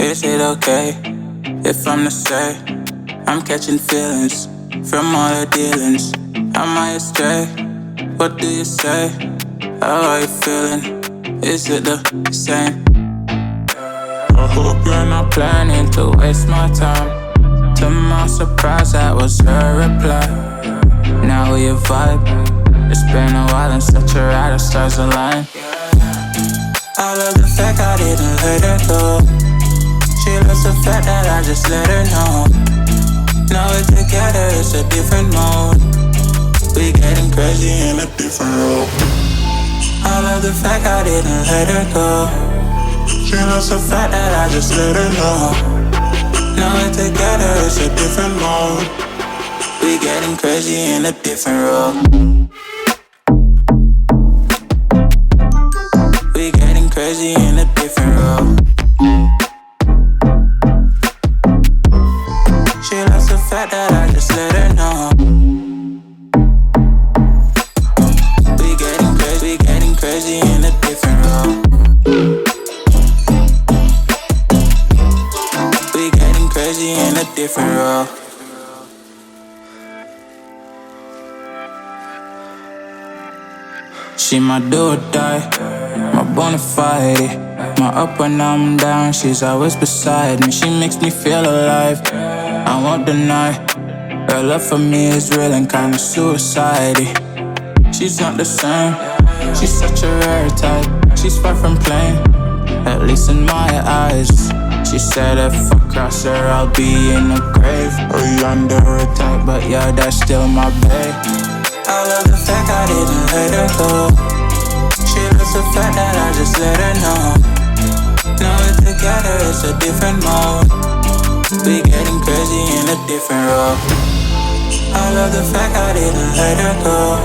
Is it okay if I'm to say I'm catching feelings from all the dealings? Am I astray? What do you say? How are you feeling? Is it the same? I hope you're not planning to waste my time. To my surprise, that was her reply. Now we vibe. It's been a while and such a ride, the stars align. I love the fact I didn't let her go. She loves the fact that I just let her know. Now we're together, it's a different mode. We getting crazy in a different role. I love the fact I didn't let her go. She loves the fact that I just let her know. Now we're together, it's a different mode. We getting crazy in a different role. We getting crazy in a different role. She loves the fact that I just let her know. We getting crazy in a different role. We getting crazy in a different role. She my do or die, my bona fide. My up when I'm down, she's always beside me. She makes me feel alive, I won't deny. Her love for me is real and kinda suicide-y. She's not the same, she's such a rare type. She's far from plain, at least in my eyes. She said if I cross her, I'll be in the grave or under her type, but yeah, that's still my babe. I love the fact I didn't let her go. She loves the fact that I just let her know. Now we're together, it's a different mode. We getting crazy in a different role. I love the fact I didn't let her go.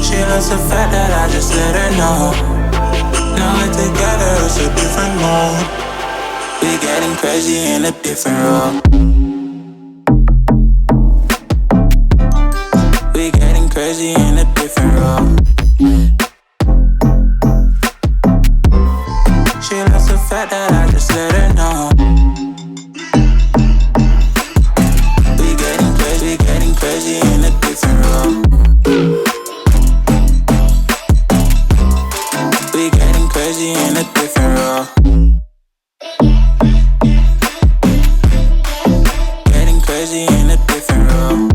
She loves the fact that I just let her know. Now we're together, it's a different mode. We getting crazy in a different role. We getting crazy in a different role. She loves the fact that I just let her know. We getting crazy in a different role. We getting crazy in a different role. Getting crazy in a different role.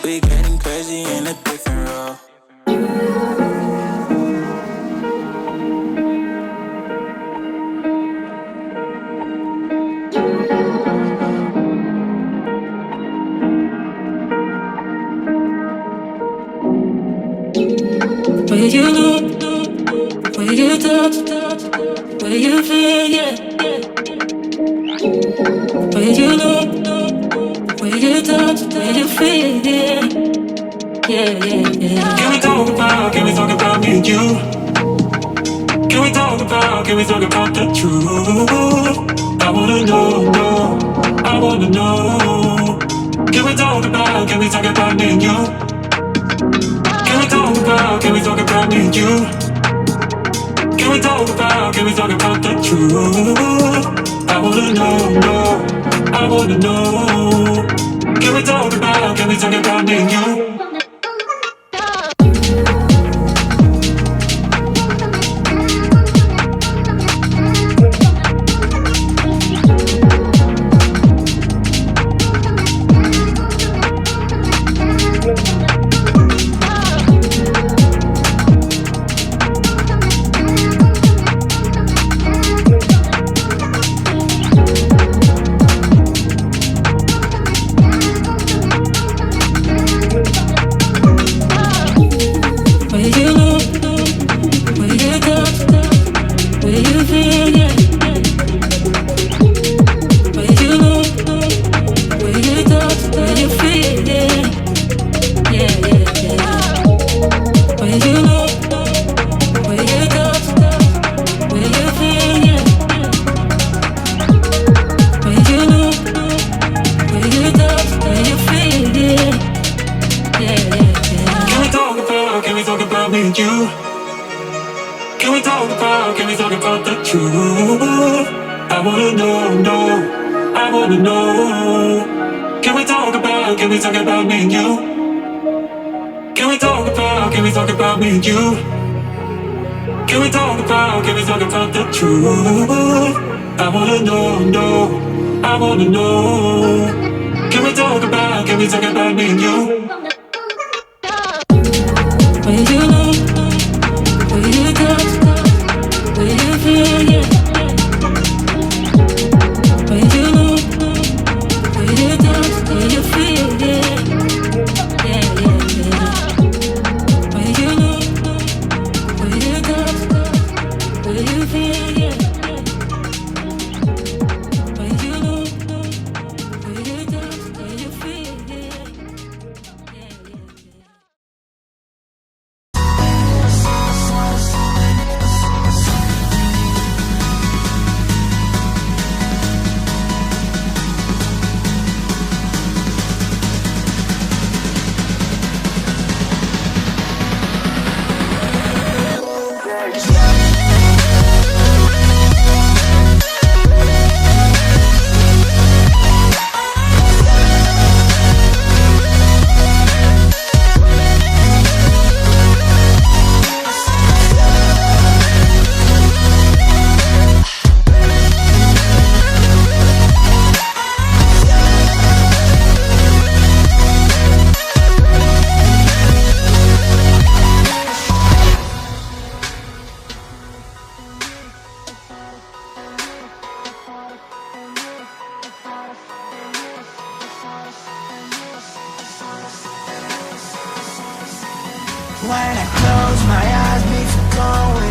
We getting crazy in a different role. Where you look, where you touch, where you feel, yeah. Where you look, where you touch, where you feel, yeah. Yeah. Can we talk about me and you? Can we talk about the truth? I wanna know, I wanna know. Can we talk about me and you? Can we talk about me and you? Can we talk about the truth? I wanna know, I wanna know. Can we talk about me and you? can we talk about the truth? I wanna know, no, I wanna know. Can we talk about me and you? Can we talk about me and you? Can we talk about the truth? I wanna know, no, I wanna know. Can we talk about me and you? When you know, when you touch, when you feel, yeah. When you know, when you touch, when you feel, yeah. Yeah, yeah, yeah. When you know, when you touch, when you feel, yeah. When you know, when you touch, when you feel, yeah. Yeah, yeah, yeah. When I close my eyes before going